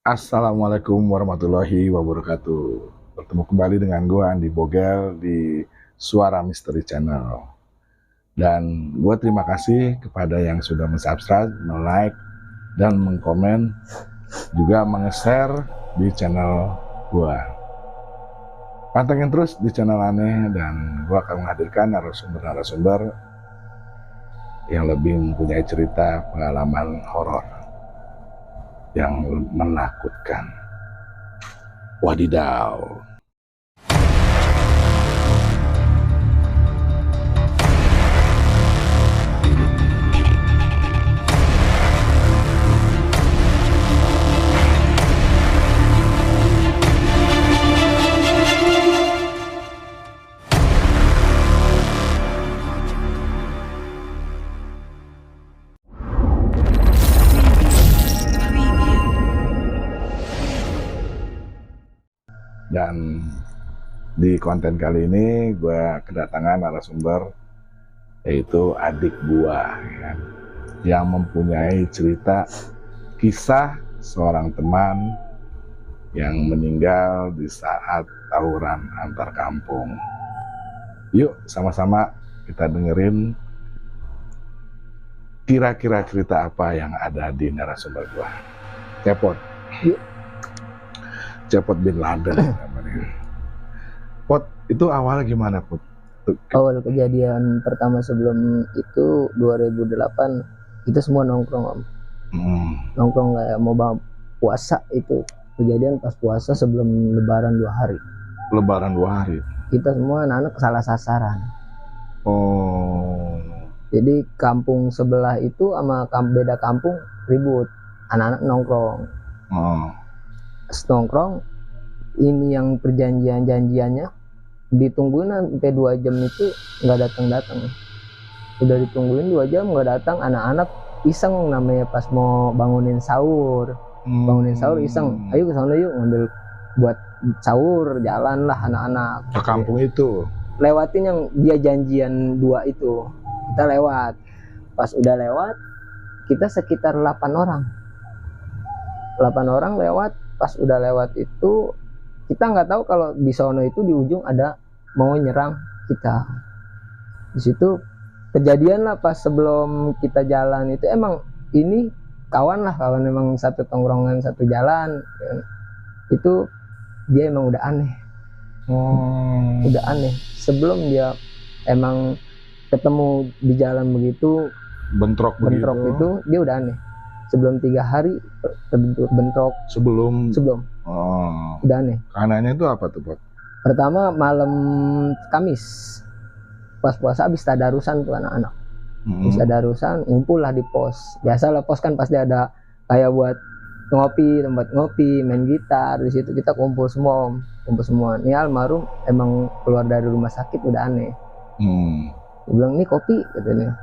Assalamualaikum warahmatullahi wabarakatuh. Bertemu kembali dengan gue Andi Bogel di Suara Misteri Channel. Dan gue terima kasih kepada yang sudah mensubscribe, like, dan mengkomen, juga menge-share di channel gue. Pantengin terus di channel aneh, dan gue akan menghadirkan narasumber-narasumber yang lebih mempunyai cerita pengalaman horor yang menakutkan. Wadidaw. Dan di konten kali ini gue kedatangan narasumber, yaitu adik gue yang mempunyai cerita kisah seorang teman yang meninggal di saat tawuran antar kampung. Yuk sama-sama kita dengerin kira-kira cerita apa yang ada di narasumber gue. Cepot. Yuk. Cepot bin Laden namanya. Pot, itu awalnya gimana, Pot? Awal kejadian pertama sebelum itu 2008, kita semua nongkrong, Om. Nongkrong kayak mau puasa. Itu kejadian pas puasa sebelum lebaran 2 hari. Lebaran 2 hari? Kita semua anak-anak salah sasaran. Oh. Jadi kampung sebelah itu sama beda kampung ribut. Anak-anak nongkrong. Oh. Nongkrong, ini yang perjanjiannya ditungguin sampai 2 jam itu nggak datang. Udah ditungguin 2 jam nggak datang, anak-anak iseng namanya pas mau bangunin sahur. Bangunin sahur iseng, ayo ke sana yuk ngambil buat sahur, jalan lah anak-anak ke kampung itu. Lewatin yang dia janjian 2 itu, kita lewat. Pas udah lewat, kita sekitar 8 orang lewat. Pas udah lewat itu kita nggak tahu kalau di sono itu di ujung ada mau nyerang kita. Di situ kejadian lah pas sebelum kita jalan itu, emang ini kawan emang satu tongkrongan satu jalan itu, dia emang udah aneh. Udah aneh sebelum dia emang ketemu di jalan begitu bentrok itu, dia udah aneh. Sebelum 3 hari bentrok. Sebelum udah aneh. Anehnya itu apa tuh, Pot? Pertama malam Kamis pas puasa, habis tadarusan tuh anak-anak. Habis tadarusan ngumpul lah di pos. Biasalah pos kan pasti ada kayak buat ngopi, tempat ngopi, main gitar. Di situ kita kumpul semua. Ini almarhum emang keluar dari rumah sakit udah aneh. Dia bilang, "Ini kopi," katanya.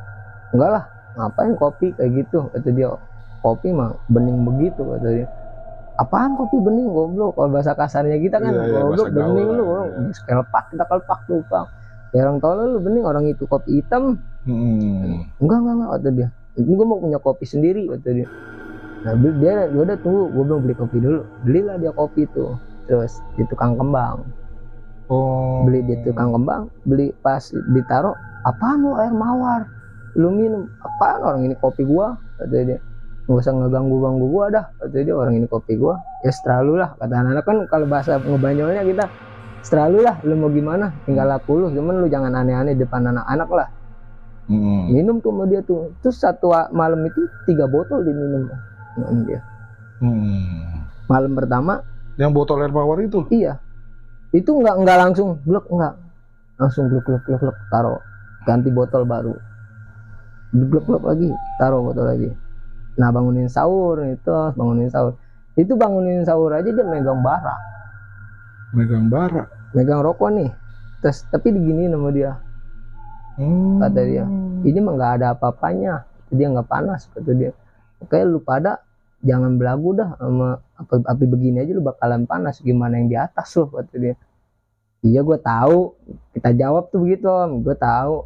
"Enggak lah, ngapain kopi kayak gitu," kata dia. "Kopi mah bening begitu," kata dia. "Apaan kopi bening, goblok?" Kalau bahasa kasarnya kita kan, goblok bening lu, kelpak, kita kelpak tuh, Bang. Ya orang tolol lu, bening, orang itu kopi hitam. Enggak, kata dia. "Ini gue mau punya kopi sendiri," kata dia. Nah dia udah tunggu, gue belum beli kopi dulu. Belilah dia kopi tuh, terus di tukang kembang. Beli di tukang kembang, beli pas ditaruh, "Apaan lu, air mawar lu minum?" "Apaan, orang ini kopi gua," kata dia. "Nggak usah ngeganggu gua dah," kata dia, "orang ini kopi gua." "Ya selalu lah," kata anak-anak kan, kalau bahasa ngebanyolnya kita, "Selalu lah, lu mau gimana, tinggal laku lu, cuman lu jangan aneh-aneh depan anak-anak lah." Minum tuh sama dia tuh. Terus satu malam itu 3 botol diminum dia. Malam pertama yang botol air mawar itu? Iya. Itu enggak langsung gluk, enggak. Langsung gluk taruh. Ganti botol baru. Gluk lagi, taruh botol lagi. Nah, bangunin sahur. Itu bangunin sahur aja dia megang bara. Megang bara. megang rokok nih, terus tapi diginiin sama dia. Kata dia, ini mah nggak ada apa-apanya, dia nggak panas, kata dia. Oke, lu pada jangan belagu dah sama api begini aja, lu bakalan panas, gimana yang di atas lu, kata dia. Iya gue tahu, kita jawab tuh begitu om, gue tahu.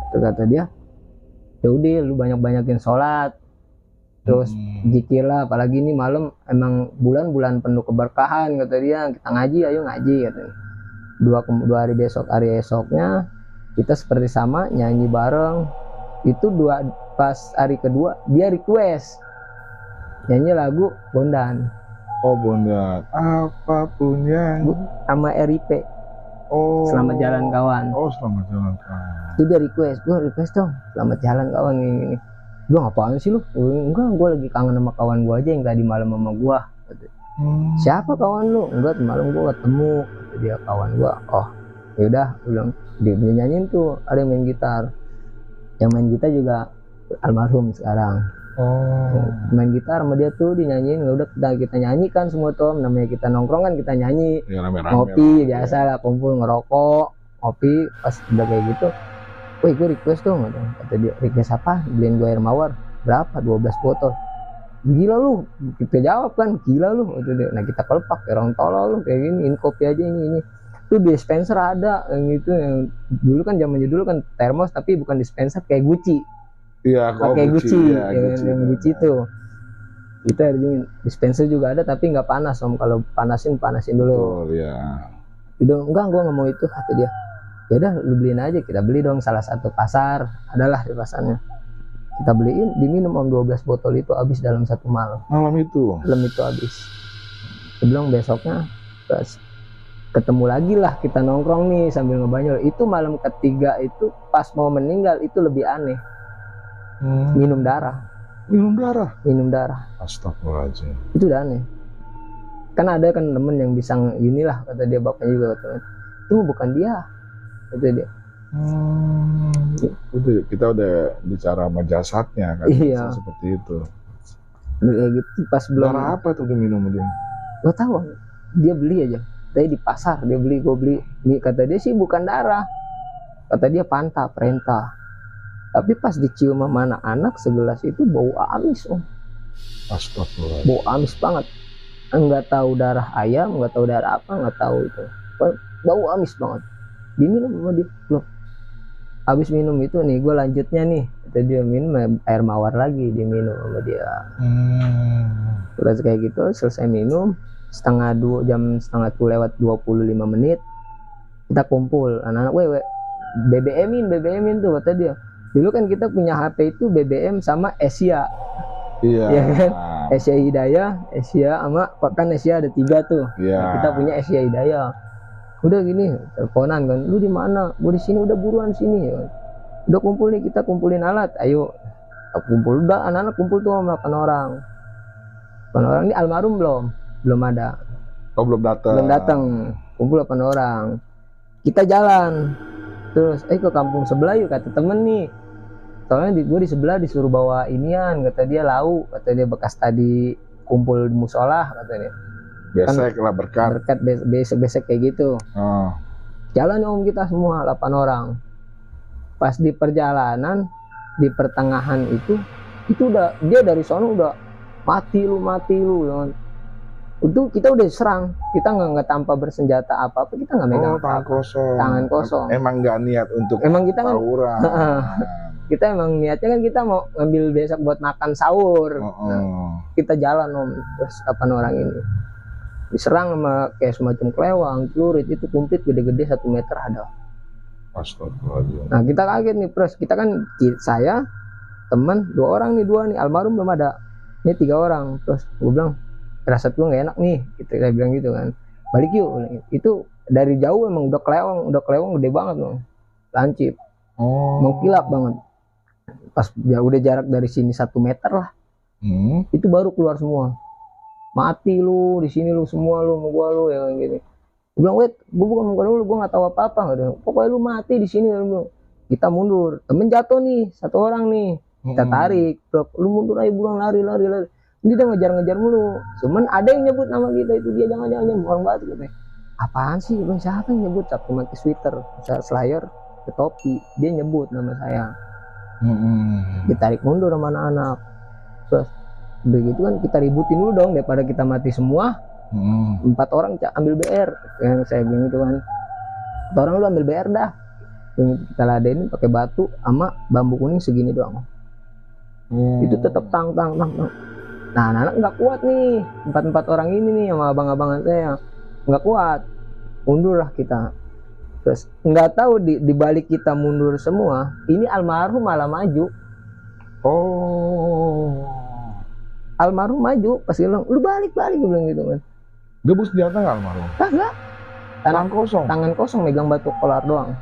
Terus kata dia, ya udah lu banyak-banyakin sholat, terus zikir lah, apalagi ini malam emang bulan penuh keberkahan, kata dia. Kita ngaji, ayo ngaji, katanya. Dua hari besok, hari esoknya kita seperti sama nyanyi bareng. Itu pas hari kedua dia request nyanyi lagu Bondan. Oh Bondan, apapun yang sama RIP. Selamat jalan kawan. Oh selamat jalan kawan. Itu dia request dong, selamat jalan kawan ini. Gue ngapain sih lu? Enggak, gue lagi kangen sama kawan gue aja yang tadi malam sama gue. Siapa kawan lu? Enggak, semalam gue ketemu. Dia kawan gue. Oh yaudah, bilang dia nyanyiin tuh, ada yang main gitar. Yang main gitar juga almarhum sekarang. Main gitar sama dia tuh dinyanyiin. Udah kita nyanyikan semua tuh, namanya kita nongkrong kan kita nyanyi ya, ngopi biasa lah, kumpul ngerokok ngopi. Pas udah kayak gitu, woi gue request dong, kata dia. Request apa? Beliin gue air mawar berapa, 12 botol. Gila lu, kita jawab kan, gila lu, kata dia. Nah kita kelepak orang tolol lu kayak gini, ini kopi aja ini tuh. Dispenser ada yang gitu, yang dulu kan zamannya dulu kan termos tapi bukan dispenser, kayak Gucci. Iya, pakai Gucci, ya, yang Gucci tuh. Itu air dingin. Dispenser juga ada tapi nggak panas om. Kalau panasin dulu. Betul, ya. Enggak, gua nggak mau itu, kata dia. Ya udah, lu beliin aja. Kita beli dong, salah satu pasar adalah di pasarnya. Kita beliin, diminum om, 12 botol itu habis dalam satu malam. Malam itu habis. Dia bilang besoknya ketemu lagi lah, kita nongkrong nih sambil ngebanyol. Itu malam ketiga itu pas mau meninggal itu lebih aneh. Minum darah. Astagfirullahaladzim. Itu udah aneh. Kan ada kan temen yang bisa inilah, kata dia, bapaknya juga kata, itu bukan dia, kata dia. Itu kita udah bicara sama jasadnya kan. Iya. Seperti itu. Kayak gitu pas belum. Darah apa tuh diminum dia? Gak tahu. Dia beli aja. Tadi di pasar dia beli, gue beli. Kata dia sih bukan darah. Kata dia perintah. Tapi pas dicium sama anak-anak segelas itu bau amis om. Astagfirullah. Bau amis banget. Enggak tahu darah ayam, enggak tahu darah apa, enggak tahu itu. Bau amis banget. Diminum sama dia. Loh. Habis minum itu nih, gue lanjutnya nih. Kata dia minum air mawar lagi, diminum sama dia. Terus kayak gitu, selesai minum, jam setengah 2 lewat 25 menit kita kumpul anak-anak, BBM-in tuh, kata dia. Dulu kan kita punya HP itu BBM sama Asia. Iya. Ya kan? Asia Hidayah, Asia sama kan Asia ada 3 tuh. Iya. Nah, kita punya Asia Hidayah. Udah gini, teleponan kan. Lu di mana? Gua di sini, udah buruan sini. Udah kumpul nih, kita kumpulin alat. Ayo. Kita kumpul, udah anak-anak kumpul tuh 8 orang. 8 orang ini almarhum belum ada. Oh, belum datang. Kumpul 8 orang. Kita jalan. Terus ke kampung sebelah yuk, kata temen nih. Soalnya gue di sebelah disuruh bawa inian, kata dia, lauk, kata dia, bekas tadi kumpul di musola, kata dia. Besek lah, berkat besek kayak gitu. Jalan om kita semua 8 orang. Pas di perjalanan, di pertengahan itu udah dia dari sono udah mati lu. Itu kita udah serang, kita nggak tanpa bersenjata apa-apa, kita nggak megang tangan kosong. Emang nggak niat untuk kita tawuran. Kita emang niatnya kan kita mau ngambil besok buat makan sahur. Nah, kita jalan om, terus 8 orang ini diserang sama kayak semacam kelewang, celurit, itu kumplit gede-gede 1 meter ada. Astagfirullahaladzim. Nah kita kaget nih, Pres, kita kan saya teman 2 orang nih, 2 nih, almarhum belum ada, ini 3 orang. Terus gue bilang, rasa gue nggak enak nih, kita bilang gitu kan, balik yuk. Itu dari jauh emang udah kelewang gede banget loh, lancip, mengkilap banget. Pas udah jarak dari sini 1 meter lah, itu baru keluar semua, mati lu di sini lu semua, lu mau gua lu yang gini. Gue bilang, gue bukan lu, gue nggak tahu apa-apa, pokoknya lu mati di sini. Kita mundur, temen jatuh nih 1 orang nih, kita tarik, lu mundur aja, buruan lari. Dia udah ngejar mulu. Cuman ada yang nyebut nama kita, itu dia, jangan orang Batu katanya. apaan sih, bang, siapa yang nyebut Sabtu mati sweater, Slayer ke topi, dia nyebut nama saya. Ditarik mundur sama anak-anak, terus begitu kan kita ributin dulu dong daripada kita mati semua. 4 orang ambil BR, yang saya bilang itu kan, 4 orang lu ambil BR dah, kita ladenin pakai batu sama bambu kuning segini doang. Itu tetap tang. Nah anak-anak nggak kuat nih, 4 orang ini nih sama abang-abangan saya nggak kuat, mundur lah kita. Terus nggak tahu di balik kita mundur semua, ini almarhum malah maju. Almarhum maju, pas bilang lu balik, gue bilang gitu kan. Dia bawa senjata nggak almarhum? Kagak, tangan kosong megang batu kolar doang,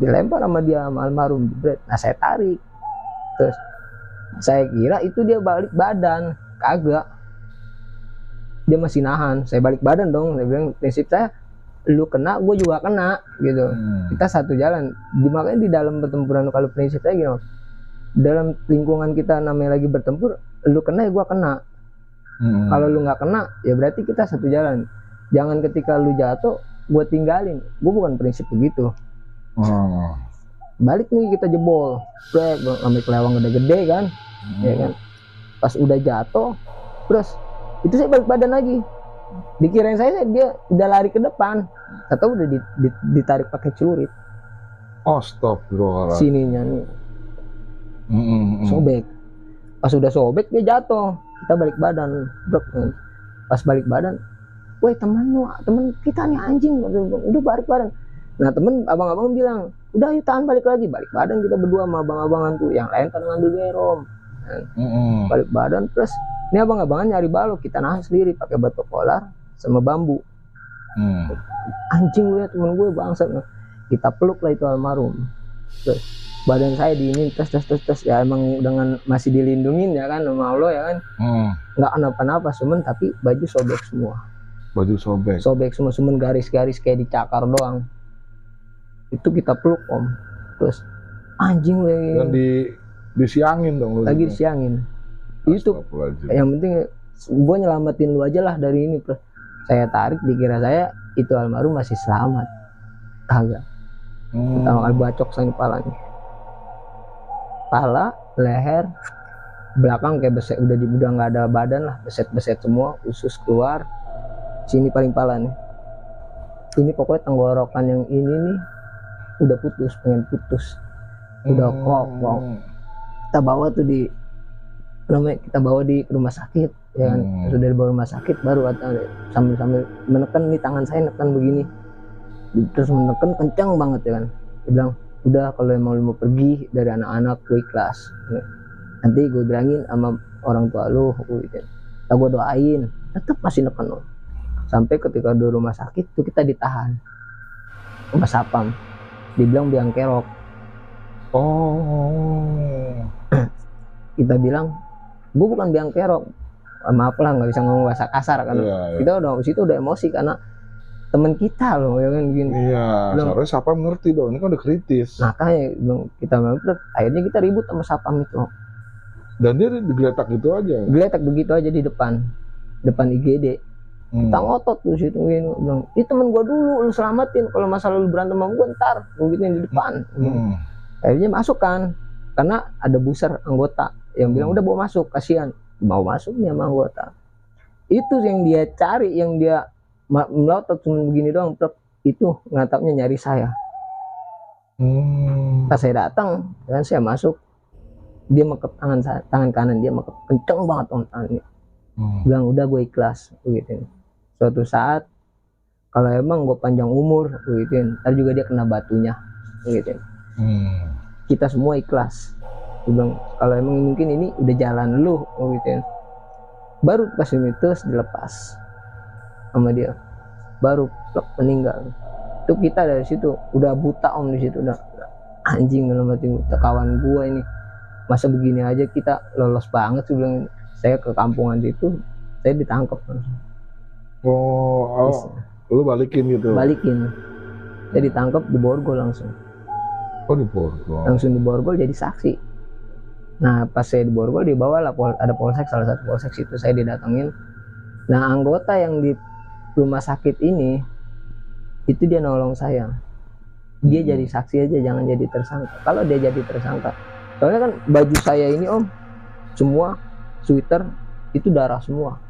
dilempar sama dia sama almarhum. Nah saya tarik, terus saya kira itu dia balik badan, kagak, dia masih nahan. Saya balik badan dong, saya bilang prinsip saya, lu kena gue juga kena gitu. Kita satu jalan. Makanya di dalam pertempuran kalau prinsip saya gini, dalam lingkungan kita namanya lagi bertempur, lu kena ya gue kena. Kalau lu nggak kena ya berarti kita satu jalan. Jangan ketika lu jatuh gue tinggalin, gue bukan prinsip begitu. Balik nih kita jebol, ambil kelewang gede-gede kan, ya kan. Pas udah jatuh, terus itu saya balik badan lagi. Dikirain saya dia udah lari ke depan, atau udah ditarik pakai celurit. Astagfirullah. Sininya nih, sobek. Pas udah sobek dia jatuh, kita balik badan. Pas balik badan, woi teman kita nih anjing, udah balik badan. Nah temen abang-abang bilang, udah yuk tahan, balik lagi. Balik badan kita berdua sama abang-abangan tuh, yang lain pada ngambil berom. Balik badan, terus ini abang-abangan nyari balok, kita nahan sendiri pakai batu kolar sama bambu. Anjing gue, temen gue bangsat. Kita peluk lah itu almarhum. Terus badan saya diinin tes ya, emang dengan masih dilindungin ya kan sama Allah ya kan. Nggak kenapa-napa, cuman tapi baju sobek semua. Baju sobek semua, cuman garis-garis kayak dicakar doang. Itu kita peluk om, terus anjing lagi. Dan disiangin dong lu. Lagi disiangin. Itu yang penting gue nyelamatin lu aja lah dari ini. Saya tarik, dikira saya itu almarhum masih selamat, kagak. Pertama kali bacok sang kepalanya, kepala, leher, belakang kayak beset, udah nggak ada badan lah, beset semua, usus keluar. Sini paling pala nih, ini pokoknya tenggorokan yang ini nih udah pengen putus, udah kok. Kita bawa tuh kita bawa di rumah sakit ya kan. Sudah dibawa rumah sakit baru sambil menekan nih, tangan saya nekan begini, terus menekan kencang banget ya kan. Dia bilang, udah kalau emang lu mau pergi dari anak-anak gue ikhlas, nanti gue bilangin sama orang tua lu, gue doain. Tetap masih neken loh. Sampai ketika di rumah sakit tuh kita ditahan sama sapam, dibilang biang kerok. Kita bilang, gue bukan biang kerok, maaf lah nggak bisa ngomong bahasa kasar kan. Kita udah situ udah emosi karena teman kita loh ya kan gini. Seharusnya sapam ngerti dong, ini kan udah kritis. Nah kayak kita akhirnya kita ribut sama sapam itu. Dan dia digeletak gitu aja. Geletak begitu aja di depan IGD. Kita ngotot tuh situ, bilang, ini temen gue dulu, lu selamatin, kalau masalah lu berantem sama gue ntar, gue gituin di depan. Akhirnya masuk kan, karena ada buser anggota yang bilang udah bawa masuk, kasihan, mau masuk nih sama anggota. Itu yang dia cari, yang dia melotot cuma begini doang, itu ngatapnya nyari saya. Pas saya datang, kan saya masuk, dia mekep tangan kanan dia mekep kenceng banget om tangannya. Bilang udah gue ikhlas, begitu. Suatu saat kalau emang gue panjang umur, begitu, ntar juga dia kena batunya, begitu. Kita semua ikhlas. Dia bilang kalau emang mungkin ini udah jalan lu, begitu. Baru pas ini terus dilepas sama dia, baru meninggal. Itu kita dari situ udah buta om, di situ udah anjing, dalam hati kawan gua ini masa begini aja kita lolos banget sih, bilang. Saya ke kampungan situ, saya ditangkap langsung. Lu balikin gitu? Balikin. Saya ditangkap di Borgol langsung. Di Borgol? Langsung di Borgol jadi saksi. Nah pas saya di Borgol dibawa lah, ada polsek, salah satu polsek situ saya didatengin. Nah anggota yang rumah sakit ini itu dia nolong saya. Dia jadi saksi aja, jangan jadi tersangka. Kalau dia jadi tersangka, soalnya kan baju saya ini om, semua sweater itu darah semua.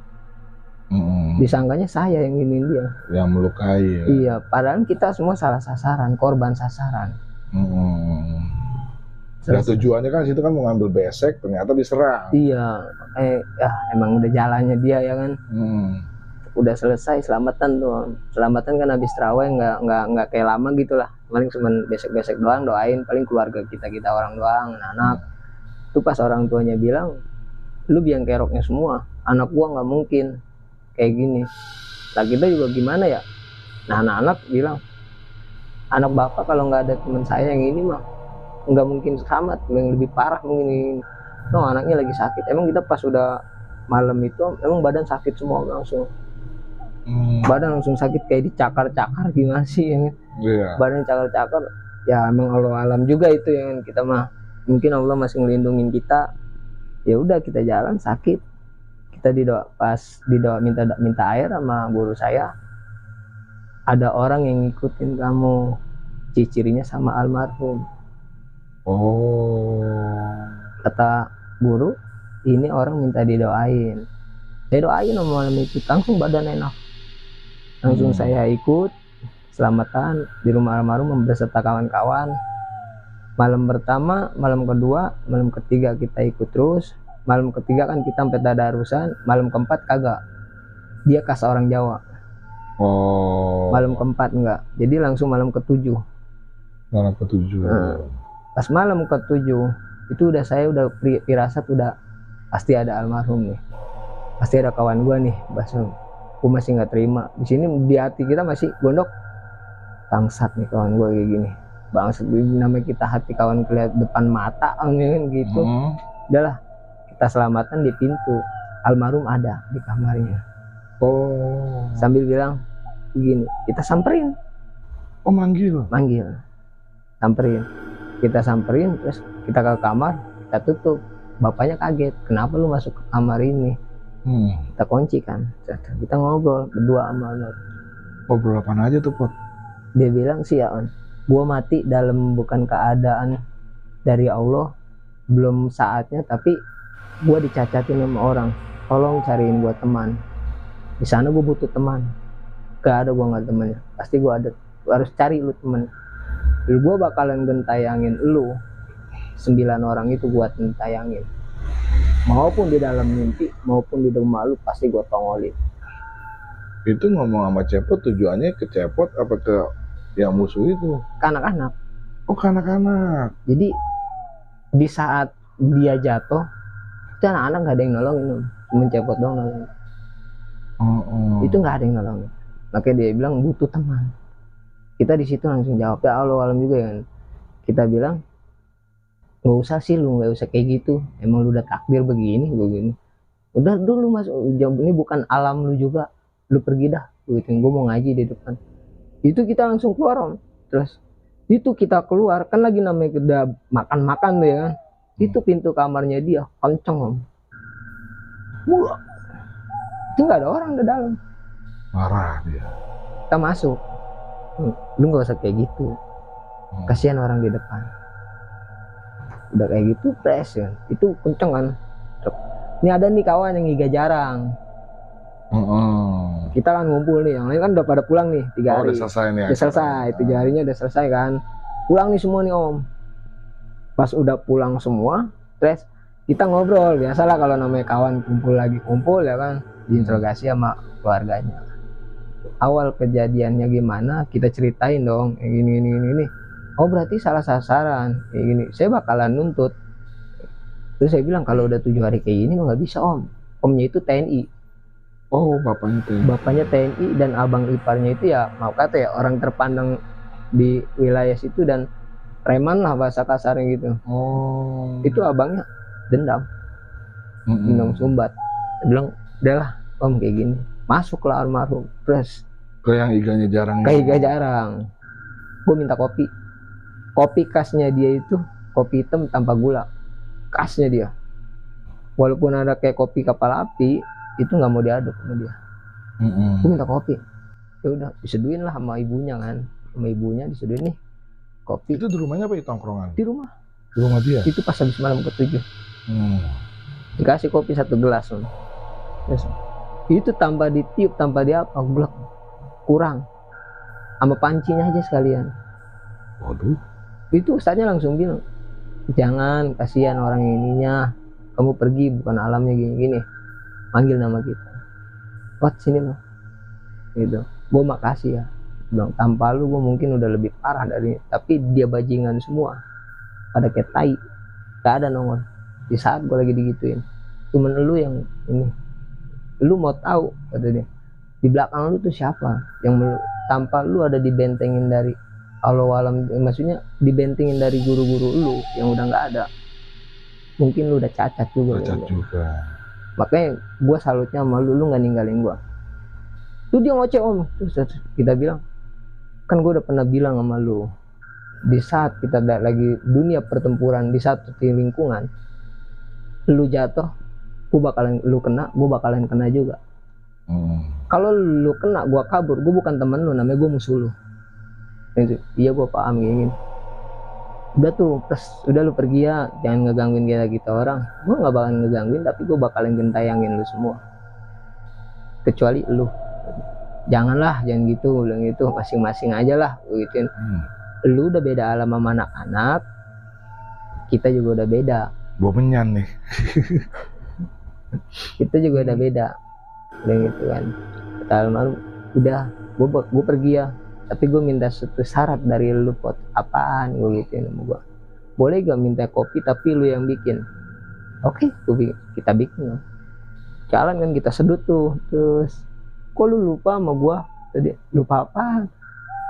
Disangkanya saya yang ini dia yang melukai ya? Iya, padahal kita semua salah sasaran, korban sasaran. Ya tujuannya kan situ kan mau ngambil besek, ternyata diserang. Iya, ya emang udah jalannya dia ya kan. Udah selesai selamatan tuh. Selamatan kan habis terawih nggak kayak lama gitulah. Paling cuma besek-besek doang, doain paling keluarga kita orang doang, anak. Itu pas orang tuanya bilang, lu biang keroknya semua, anak gua nggak mungkin kayak gini. Nah kita juga gimana ya? Nah anak-anak bilang, anak bapak kalau nggak ada teman saya yang ini mah nggak mungkin selamat, yang lebih parah mungkin ini. No, anaknya lagi sakit. Emang kita pas udah malam itu emang badan sakit semua langsung. Badan langsung sakit kayak dicakar-cakar gimana sih ya? Badan cakar-cakar. Ya emang Allah alam juga itu yang kita mah. Mungkin Allah masih ngelindungin kita. Ya udah kita jalan sakit. Kita minta air sama guru saya. Ada orang yang ngikutin kamu, ciri-cirinya sama almarhum. Kata guru, ini orang minta didoain. Saya doain malam itu, langsung badan enak. Langsung saya ikut selamatan di rumah almarhum beserta kawan-kawan. Malam pertama, malam kedua, malam ketiga kita ikut terus. Malam ketiga kan kita sampai tadarusan. Malam keempat kagak, dia khas orang Jawa. Malam keempat enggak, jadi langsung malam ketujuh. Pas malam ketujuh itu saya udah firasat udah pasti ada almarhum nih, pasti ada kawan gua nih. Gue masih nggak terima di sini, di hati kita masih gondok, bangsat nih kawan gue kayak gini, bangsat namanya kita hati kawan kelihatan depan mata kan gitu. Udahlah kita selamatan di pintu, almarhum ada di kamarnya. Sambil bilang begini, kita samperin. Manggil samperin, kita samperin, terus kita ke kamar, kita tutup. Bapaknya kaget, kenapa lu masuk ke kamar ini? Kita kunci kan, kita ngobrol berdua sama almarhum. Ngobrol apaan aja tuh Pot? Dia bilang sih ya on, gua mati dalam bukan keadaan dari Allah, belum saatnya, tapi gua dicacatin sama orang, tolong cariin gua teman. Di sana gua butuh teman, gak ada gua nggak temannya, pasti gua ada, gua harus cari lu teman. Gua bakalan gentayangin lu 9 orang itu, gua gentayangin. Maupun di dalam mimpi, maupun di rumah lu, pasti gue tongolin. Itu ngomong sama Cepot tujuannya ke Cepot apa ke yang musuh itu? Ke anak-anak. Ke anak-anak. Jadi di saat dia jatuh, itu anak-anak gak ada yang nolongin, cuma Cepot doang nolongin. Itu gak ada yang nolongin. Makanya dia bilang butuh teman. Kita di situ langsung jawab, ya Allah alam juga kan. Kita bilang, nggak usah sih lu, nggak usah kayak gitu, emang lu udah takdir begini. Udah dulu mas, jawab ini bukan alam lu juga, lu pergi dah gitu. Gue mau ngaji di depan. Itu kita langsung keluar om. Terus itu kita keluar kan lagi namanya udah makan tuh ya kan. Itu pintu kamarnya dia kenceng om. Wah, itu nggak ada orang di dalam. Marah dia. Kita masuk, lu nggak usah kayak gitu, kasihan orang di depan. Udah kayak gitu press ya, itu kenceng kan. Ini ada nih kawan yang ngiga jarang. Kita kan ngumpul nih, yang lain kan udah pada pulang nih 3 hari. Udah selesai nih. Udah selesai, 3 harinya udah selesai kan. Pulang nih semua nih om. Pas udah pulang semua, terus kita ngobrol. Biasalah kalau namanya kawan kumpul ya kan, diinterogasi sama keluarganya. Awal kejadiannya gimana, kita ceritain dong, ini. Oh berarti salah sasaran kayak gini, saya bakalan nuntut. Terus saya bilang kalau udah 7 hari kayak gini mah nggak bisa om. Omnya itu TNI. Bapaknya TNI dan abang iparnya itu ya mau kata ya orang terpandang di wilayah situ dan preman lah bahasa kasarnya gitu. Itu abangnya dendam sumbat. Dia bilang udahlah om kayak gini, masuklah almarhum. Terus ke yang iganya jarang. Gue minta kopi khasnya dia itu kopi hitam tanpa gula, khasnya dia. Walaupun ada kayak kopi kapal api itu nggak mau diaduk sama dia. Gue minta kopi, Ya udah diseduin lah sama ibunya kan, sama ibunya diseduin nih kopi. Itu di rumahnya apa, di tongkrongan? Di rumah. Di rumah dia? Itu pas habis malam ke-7. Dikasih kopi 1 gelas. Terus, itu tanpa ditiup, tanpa di apa, gue bilang kurang. Sama pancinya aja sekalian. Waduh. Itu ustadznya langsung bilang, jangan, kasihan orang ininya, kamu pergi bukan alamnya gini-gini. Manggil nama kita, Wat sini lo, gitu. Gue makasih ya, bilang tanpa lu gue mungkin udah lebih parah dari ini. Tapi dia bajingan semua, pada kayak tai, gak ada nongol. Di saat gue lagi digituin, cuman lu yang ini, lu mau tahu, kata dia, di belakang lu tuh siapa yang tanpa lu ada dibentengin dari Allah alam, maksudnya dibentengin dari guru-guru lu yang udah nggak ada, mungkin lu udah cacat juga. Makanya gue salutnya sama lu nggak ninggalin gue. Tuh dia ngoceh om, terus kita bilang, kan gue udah pernah bilang sama lu, di saat kita lagi dunia pertempuran, di satu lingkungan, lu jatuh, lu kena, gue bakalan kena juga. Kalau lu kena, gue kabur, gue bukan temen lu, namanya gue musuh lu. Iya gue paham gini. Udah tuh, terus udah lu pergi ya, jangan ngegangguin kita orang. Gue nggak bakalan ngegangguin, tapi gue bakalan gentayangin lu semua, kecuali lu. Janganlah, jangan gitu, bilang gitu, masing-masing aja lah, gituin. Lu udah beda alam sama anak-anak, kita juga udah beda. Gue menyan nih. Kita juga udah beda, bilang gitu kan. Kata almarhum, udah, gue pergi ya, tapi gue minta satu syarat dari lu, pot apaan, gue gituin sama gue. Boleh gak minta kopi tapi lu yang bikin? Oke, kita bikin. Jalan kan kita sedut tuh, terus kok lu lupa sama gue? Tadi lupa apa?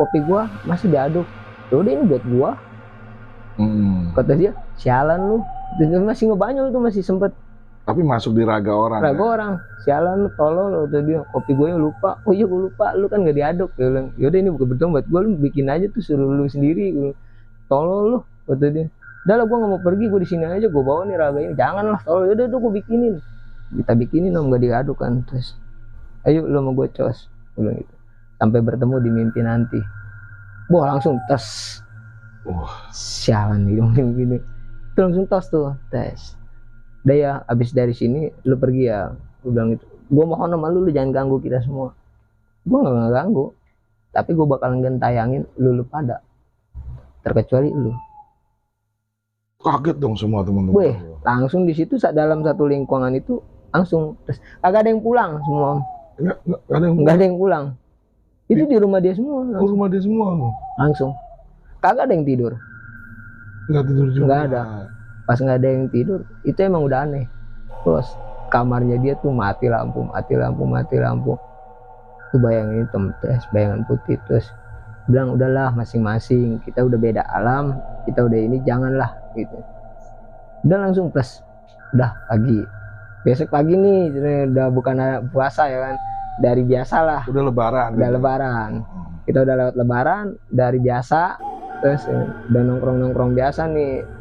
Kopi gue masih diaduk. Udah ini buat gue. Kata dia, sialan lu, masih ngebanyol tuh, masih sempet. Tapi masuk di raga orang. Raga orang, sialan lu, tolol, kata dia. Kopi gue yang lupa. Oh iya gue lupa, lu kan gak diaduk. Dia bilang, yaudah ini bukan betul buat gue, lu bikin aja tuh, suruh lu sendiri. Tolol lu, kata dia. Udah lah, gue gak mau pergi, gue di sini aja, gue bawa nih raga ini. Janganlah, tolol. Yaudah gue bikinin. Kita bikinin om, gak diaduk kan. Terus, ayo lu sama gue cos, gue bilang gitu. Sampai bertemu di mimpi nanti. Wah langsung tes. Sialan nih gini. Itu langsung tos tuh, tes. Udah ya, abis dari sini lu pergi ya, gue bilang gitu. Gue mohon sama lu jangan ganggu kita semua. Gue gak ganggu, tapi gue bakalan gentayangin lu pada, terkecuali lu. Kaget dong semua teman-teman. Langsung di situ dalam satu lingkungan itu langsung terus kagak ada yang pulang semua. Nggak ada yang pulang. Itu di rumah dia semua. Langsung. Rumah dia semua. Langsung. Kagak ada yang tidur. Nggak tidur juga. Nggak ada. Pas nggak ada yang tidur, itu emang udah aneh. Terus kamarnya dia tuh mati lampu. Tuh bayangin hitam, terus bayangan putih. Terus bilang udahlah masing-masing. Kita udah beda alam. Kita udah ini, janganlah gitu. Udah langsung plus. Udah pagi. Besok pagi nih, udah bukan puasa ya kan. Dari biasa lah. Udah lebaran. Udah gitu. Lebaran. Kita udah lewat lebaran, dari biasa. Terus udah nongkrong biasa nih.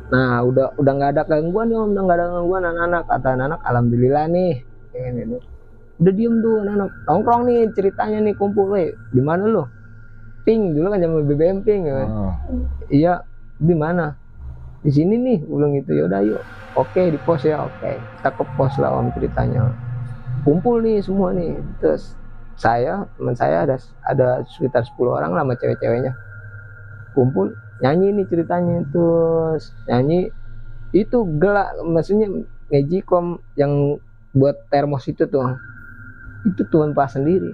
Nah udah nggak ada gangguan nih om, udah nggak ada gangguan anak-anak. Kata anak-anak alhamdulillah nih. Udah diem tuh anak-anak. Nongkrong nih ceritanya nih, kumpul. Di mana lo? Ping dulu kan zaman BBM Ping ya. Iya, di mana? Di sini nih, ulang gitu. Yaudah yuk. Oke, di pos ya. Oke, kita ke pos lah om ceritanya. Kumpul nih semua nih. Terus teman saya ada sekitar 10 orang lah sama cewek-ceweknya. Kumpul nyanyi nih ceritanya, terus nyanyi itu gelak, maksudnya Magicom yang buat termos itu tuh, itu tumpah sendiri.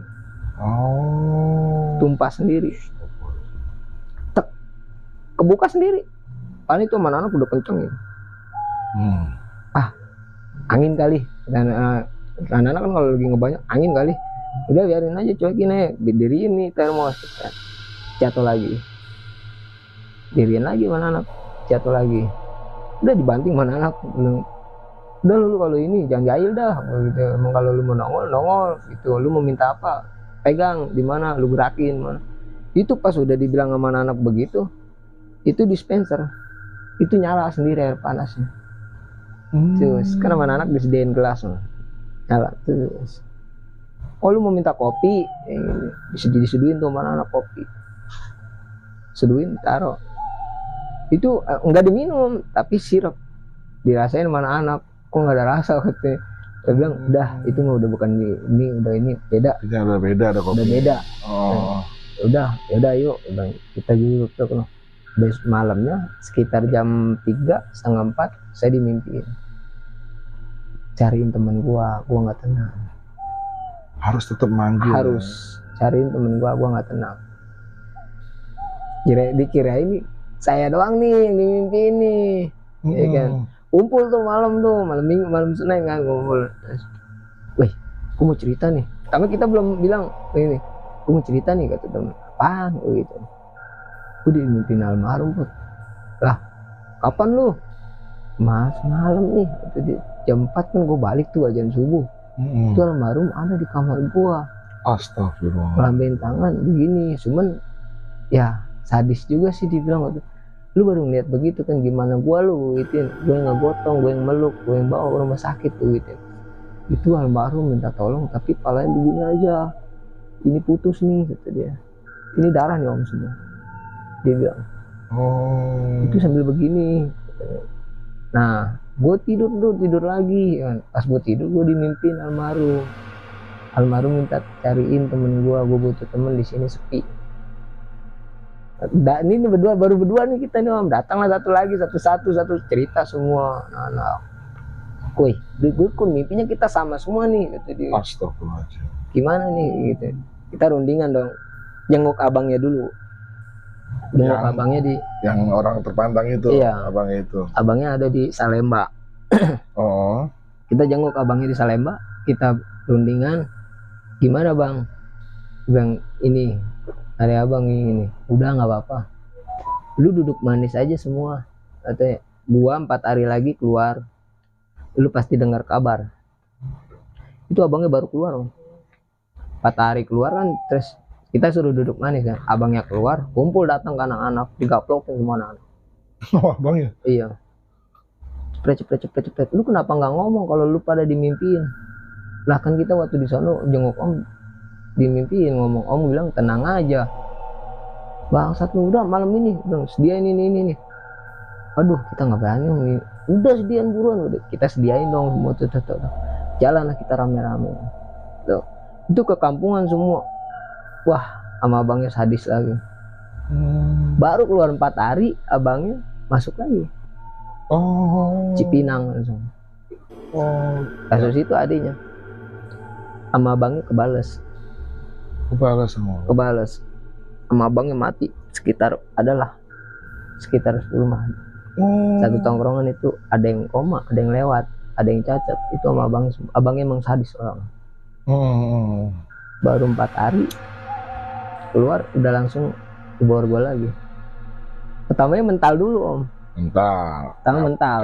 Tumpah sendiri, kebuka sendiri. Paling itu mana anak udah kenceng ya. Angin kali, dan anak-anak kan kalau lagi ngebanyak angin kali. Udah biarin aja, cuekin aja, berdiriin nih termos, jatuh lagi. Dirian lagi mana anak, jatuh lagi. Udah dibanting mana anak, udah lu kalau ini jangan jahil dah gitu. Emang kalau lu mau nongol gitu, lu mau minta apa pegang di mana, lu gerakin mana. Itu pas udah dibilang sama anak begitu, itu dispenser itu nyala sendiri air panasnya. Terus kan sama anak disediain gelas nyala terus. Oh lu mau minta kopi, diseduhin tuh mana anak kopi, seduhin taruh itu enggak diminum tapi sirup dirasain mana anak, kok nggak ada rasa katanya. Saya bilang udah itu mah udah bukan ini udah ini beda. Ini udah beda ada kopi. Udah beda. Oh. Udah yuk bilang kita duduk tuh. Besok malamnya sekitar jam 3:30 4 saya dimimpiin cariin temen gua nggak tenang. Harus tetap manggil. Harus cariin temen gua nggak tenang. Dikira ini saya doang nih yang dimimpiin nih, ya kan. Kumpul tuh malam minggu, malam Senin kan kumpul. Wih, aku mau cerita nih. Tapi kita belum bilang ini, aku mau cerita nih kata temen. Apaan gitu? Aku dimimpiin almarhum Put. Lah, kapan lu? Mas malam nih, itu di jam 4 kan gue balik tuh ajan subuh. Itu almarhum ada di kamar gua. Astagfirullah. Melambain tangan begini, cuman ya sadis juga sih dibilang waktu. Lu baru ngeliat begitu kan gimana gua lu gituin, gue yang ngegotong, gue yang meluk, gue yang bawa ke rumah sakit tuh gitu. Itu almarhum minta tolong tapi palanya begini aja, ini putus nih kata dia, ini darah nih om semua, dia bilang. Itu sambil begini. Nah gue tidur lagi kan. Pas gue tidur gue dimimpiin almarhum minta cariin temen gue butuh temen di sini sepi. Ini baru berdua nih kita nih om, datanglah satu lagi satu cerita semua anak. Wih, gue mimpinya kita sama semua nih kata dia. Astagfirullahaladzim. Gimana nih gitu. Kita rundingan dong, jenguk abangnya dulu. Jenguk abangnya di yang orang terpantang itu. Iya, abangnya itu. Abangnya ada di Salemba. Oh. Kita jenguk abangnya di Salemba, kita rundingan. Gimana bang? Bang ini hari abang ini, udah nggak apa-apa, lu duduk manis aja semua, katanya. Gua 4 hari lagi keluar, lu pasti dengar kabar. Itu abangnya baru keluar om. 4 hari keluar kan, terus kita suruh duduk manis kan, abangnya keluar, kumpul datang ke anak-anak, digaplokin semua anak-anak. Oh abangnya? Iya. Cepet. Lu kenapa nggak ngomong kalau lu pada dimimpiin? Lah kan kita waktu di sana jenguk om dimimpiin, ngomong om bilang tenang aja bangsat lu, udah malam ini bilang sediain ini. Aduh kita nggak berani, udah sediain buruan, udah kita sediain dong semua tuh. Jalan lah kita rame-rame tuh. Itu ke kampungan semua. Wah sama abangnya sadis lagi. Baru keluar 4 hari abangnya masuk lagi. Cipinang langsung. Kasus itu adiknya sama abangnya kebales sama abangnya mati sekitar 10 mah. Satu tongkrongan itu ada yang koma, ada yang lewat, ada yang cacat, itu sama abangnya emang sadis orang. Baru 4 hari keluar udah langsung ke Borgol lagi. Pertamanya mental dulu om. Mental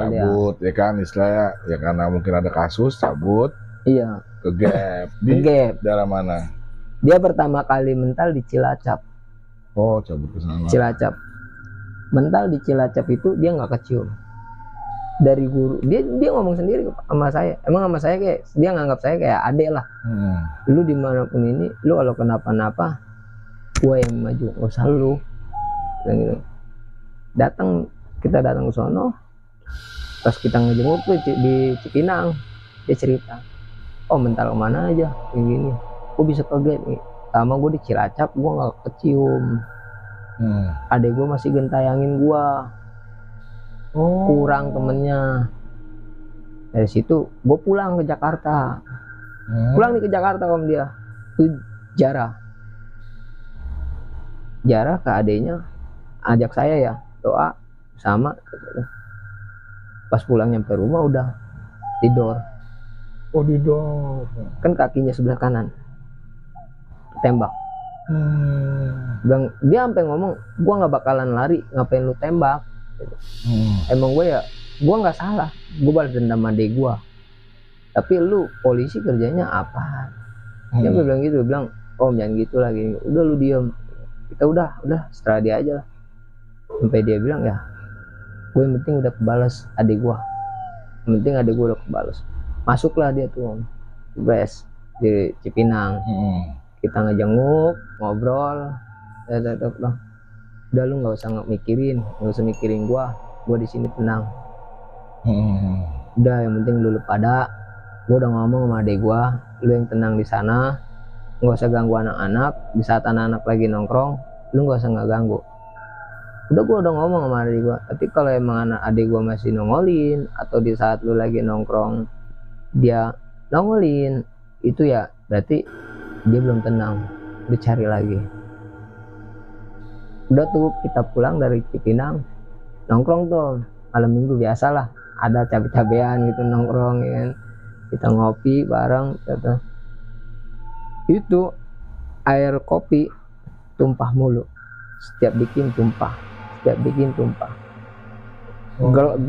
dia. Cabut ya kan istilahnya, ya karena mungkin ada kasus cabut. Iya. Ke gap. Di daerah mana? Dia pertama kali mental di Cilacap. Oh, cabut ke sana. Cilacap. Mental di Cilacap itu dia nggak kecium. Dari guru, dia ngomong sendiri sama saya. Emang sama saya kayak dia nganggap saya kayak adek lah. Lu dimanapun ini, lu kalau kenapa-napa, gua yang maju, nggak usah lu. Gitu. Kita datang ke sono. Pas kita ngejenguk tuh di Cipinang, dia cerita, oh mental kemana aja, kayak gini. Gue bisa kaget nih, sama gue di Cilacap gue nggak kecium. Adek gue masih gentayangin gue. Kurang temennya. Dari situ gue pulang ke Jakarta. Pulang nih ke Jakarta om dia. Itu Jarah ke adeknya ajak saya ya doa sama. Pas pulang nyampe rumah udah tidur. Kan kakinya sebelah kanan tembak. Dia sampai ngomong, gua nggak bakalan lari, ngapain lu tembak gitu. Emang gue nggak salah, gue balas dendam adek gua, tapi lu polisi kerjanya apa? Dia bilang gitu, bilang om jangan gitu lagi, udah lu diem, kita udah setelah dia aja lah. Sampai dia bilang ya gue yang penting udah kebalas adek gua, yang penting adek gua udah kebalas. Masuklah dia tuh om, di Cipinang. kita ngejenguk, ngobrol, udah lu nggak usah mikirin gua di sini tenang. Udah yang penting lu pada, gua udah ngomong sama adek gua, lu yang tenang di sana, nggak usah ganggu anak-anak. Di saat anak-anak lagi nongkrong, lu nggak usah ganggu. Gua udah ngomong sama adik gua. Tapi kalau emang adik gua masih nongolin, atau di saat lu lagi nongkrong dia nongolin, itu ya berarti dia belum tenang, dicari lagi. Udah tuh kita pulang dari Cipinang, nongkrong tuh malam minggu biasalah, ada cabe-cabean gitu nongkrong ya kan. Kita ngopi bareng gitu. Itu air kopi tumpah mulu, setiap bikin tumpah.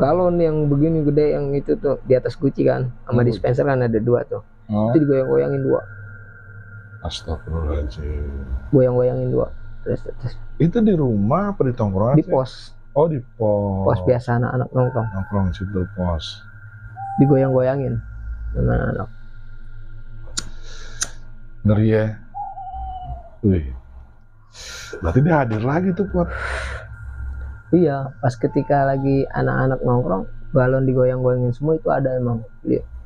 Galon yang begini gede yang itu tuh di atas guci kan, sama dispenser kan ada 2 tuh. Itu digoyang-goyangin 2. Astagfirullahaladzim. Goyang-goyangin 2. Terus Itu di rumah apa di tongkrongan? Di pos. Oh, di pos. Pos biasa anak-anak nongkrong. Nongkrong situ pos. Digoyang-goyangin dengan anak. Ngeri ya. Wih. Berarti dia hadir lagi tuh buat. Iya, pas ketika lagi anak-anak nongkrong, galon digoyang-goyangin semua itu ada emang.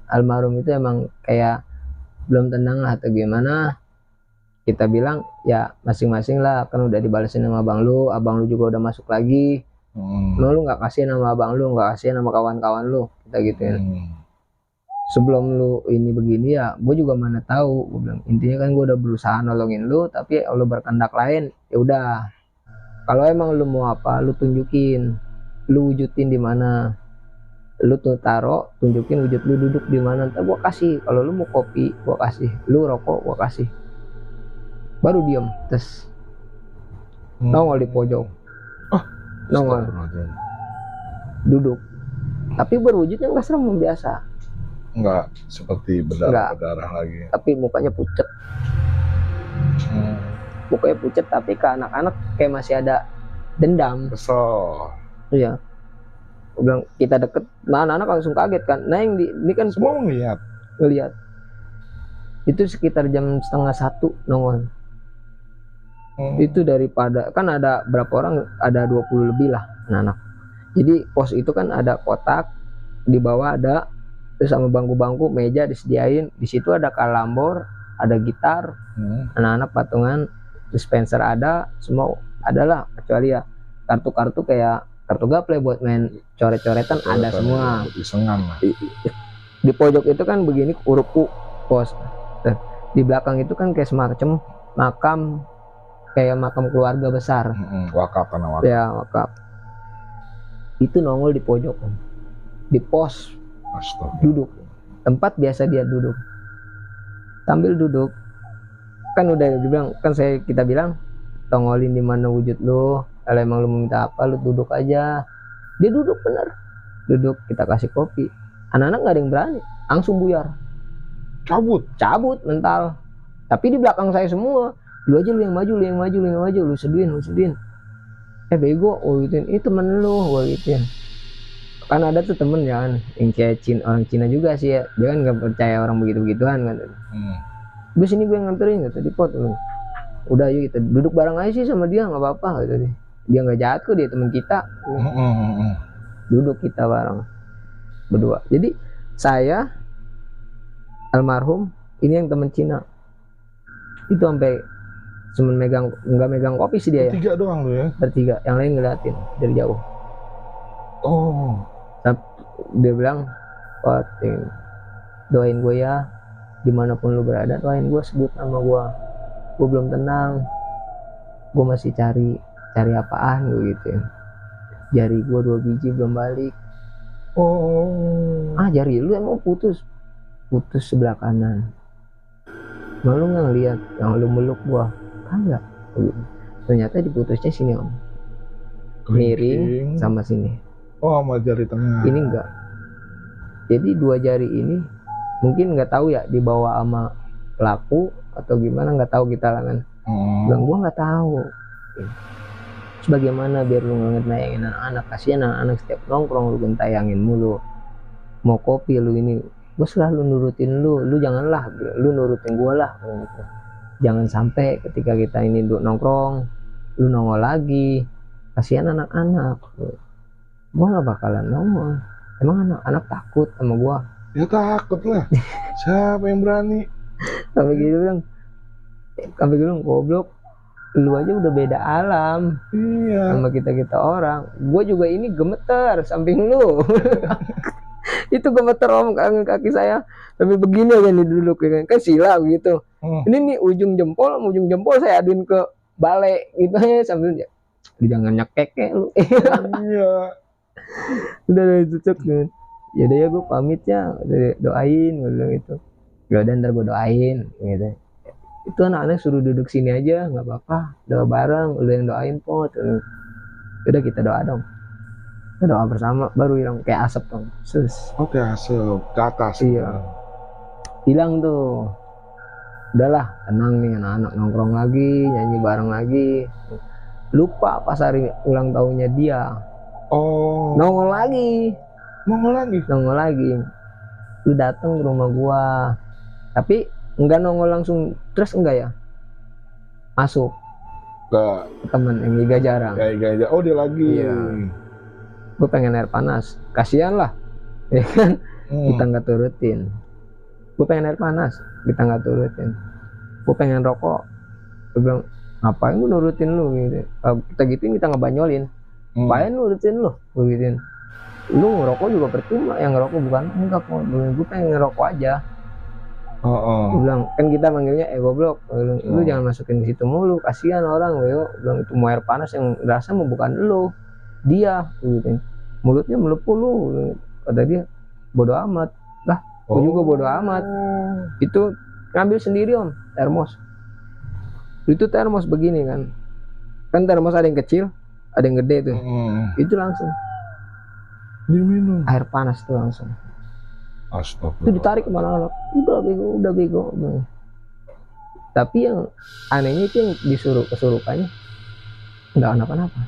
Almarhum itu emang kayak belum tenang lah atau gimana. Kita bilang ya masing-masing lah, kan udah dibalesin sama abang lu juga udah masuk lagi. Lu nggak kasihan sama abang lu, nggak kasihan sama kawan-kawan lu, kita gituin. Sebelum lu ini begini ya, gue juga mana tahu. Gue bilang intinya kan gue udah berusaha nolongin lu, tapi lu berkehendak lain, ya udah. Kalau emang lu mau apa, lu tunjukin, lu wujudin di mana, lu tuh taro, tunjukin wujud lu duduk di mana, ntar gua kasih. Kalau lu mau kopi, gua kasih. Lu rokok, gua kasih. Baru diem, terus nongol di pojok, nongol, duduk. Tapi berwujudnya nggak serem biasa. Nggak seperti berdarah lagi. Tapi mukanya pucet. Mukanya pucet, tapi ke anak-anak kayak masih ada dendam. Kesel. Iya. Gue bilang kita deket, nah anak-anak langsung kaget kan. Nah yang ini kan semua ngeliat. Itu sekitar jam 12:30 nongol. Itu daripada kan ada berapa orang, ada 20 lebih lah anak-anak. Jadi pos itu kan ada kotak, di bawah ada, terus sama bangku-bangku, meja disediain. Di situ ada kalambor, ada gitar, anak-anak patungan, dispenser ada, semua adalah, kecuali ya kartu-kartu kayak kartu gaple buat main coret-coretan ada semua. Di pojok itu kan begini huruf U pos. Di belakang itu kan kayak semacam makam, kayak makam keluarga besar. Wakaf karena wakaf. Ya wakaf. Itu nongol di pojok, di pos. Duduk tempat biasa dia duduk. Sambil duduk kan udah dibilang kan kita bilang tongolin di mana wujud lu, kalau emang lu minta apa lu duduk aja. Dia duduk bener, duduk, kita kasih kopi. Anak-anak nggak ada yang berani, langsung buyar, cabut mental. Tapi di belakang saya semua, lu aja, lu yang maju, lu seduin. Bego, gituin, itu temen lu, gua gituin. Kan ada tuh temen ya kan, yang kayak orang Cina juga sih ya, dia kan nggak percaya orang begitu-begituan kan. Gue sini gue nganterin gitu di pot. Udah yuk kita duduk bareng aja sih sama dia, nggak apa-apa gitu deh. Dia nggak jahat kok, dia teman kita. Duduk kita bareng berdua. Jadi saya, almarhum, ini yang teman Cina. Itu sampai cuman nggak megang kopi sih dia. Bertiga doang lu ya? Bertiga, yang lain ngeliatin dari jauh. Dia bilang, Pak, doain gue ya, dimanapun lu berada, doain gue, sebut nama gue belum tenang, gue masih cari apaan gue gitu ya. Jari gue 2 biji belum balik. Jari lu emang putus sebelah kanan. Malu nggak ngeliat yang lu meluk gue? Kagak. Ternyata diputusnya sini om, miring sama sini. Sama jari tengah. Ini enggak. Jadi 2 jari ini mungkin nggak tahu ya dibawa sama pelaku atau gimana, nggak tahu kita lah kan. Bilang gua nggak tahu. Sebagaimana biar lu nggak nayangin anak-anak, kasihan anak-anak setiap nongkrong lu gentayangin mulu. Mau kopi lu ini, gua selalu nurutin lu janganlah, lu nurutin gua lah gitu. jangan sampai ketika kita ini duduk nongkrong lu nongol lagi, kasihan anak-anak. Gua nggak bakalan nongol, emang anak-anak takut sama gua. Ya takut lah, siapa yang berani? Sampai gitu bilang, sampai gitu goblok, lu aja udah beda alam Iya. sama kita orang. Gue juga ini gemeter samping lu. Itu gemeter om, kaki saya sambil begini aja nih duduk kan sila gitu. Ini nih ujung jempol saya aduin ke balik gitu ya sambil jangan nyekek ya lu. Iya. Udah itu kan. Ya udah ya gue pamit ya, doain gue bilang itu. Ya udah ntar gue doain gitu. Itu anak-anak suruh duduk sini aja nggak apa-apa, doa bareng, udah yang doain po. Udah kita doa dong. Kita doa bersama baru hilang kayak asap dong. Oke, asap ke atas. Iya. Hilang tuh. Udahlah, tenang nih anak-anak nongkrong lagi, nyanyi bareng lagi. Lupa pas hari ulang tahunnya dia. Oh. Nongol lagi. Nongol lagi. Lu datang ke rumah gua. Tapi enggak nongol langsung terus enggak ya? Masuk ke temen yang Iga jarang. Iga. Oh dia lagi. Iya. Gue pengen air panas. Kasihan lah. Ya kan? Kita nggak turutin. Gue pengen air panas. Kita nggak turutin. Gue pengen rokok. Gue bilang ngapain gue nurutin lu gitu. Kita gituin kita ngebanyolin. Ngapain nurutin lu? Gue gituin. Lu ngerokok juga percuma, yang ngerokok bukan enggak kok, gue pengen ngerokok aja. Gue bilang kan kita manggilnya goblok, lu jangan masukin ke situ mulu, kasihan orang. Gue bilang itu mau air panas yang rasa mau bukan lu, dia gitu. Mulutnya melepuh lu, kata dia. Bodoh amat lah, gue juga bodoh amat. Itu ngambil sendiri om, termos. Itu termos begini kan termos ada yang kecil ada yang gede tuh. Itu langsung diminum air panas tuh langsung. Astagfirullah. Itu ditarik kemana anak, udah bego. Tapi yang anehnya itu yang disuruh kesurupannya nggak kenapa-napa.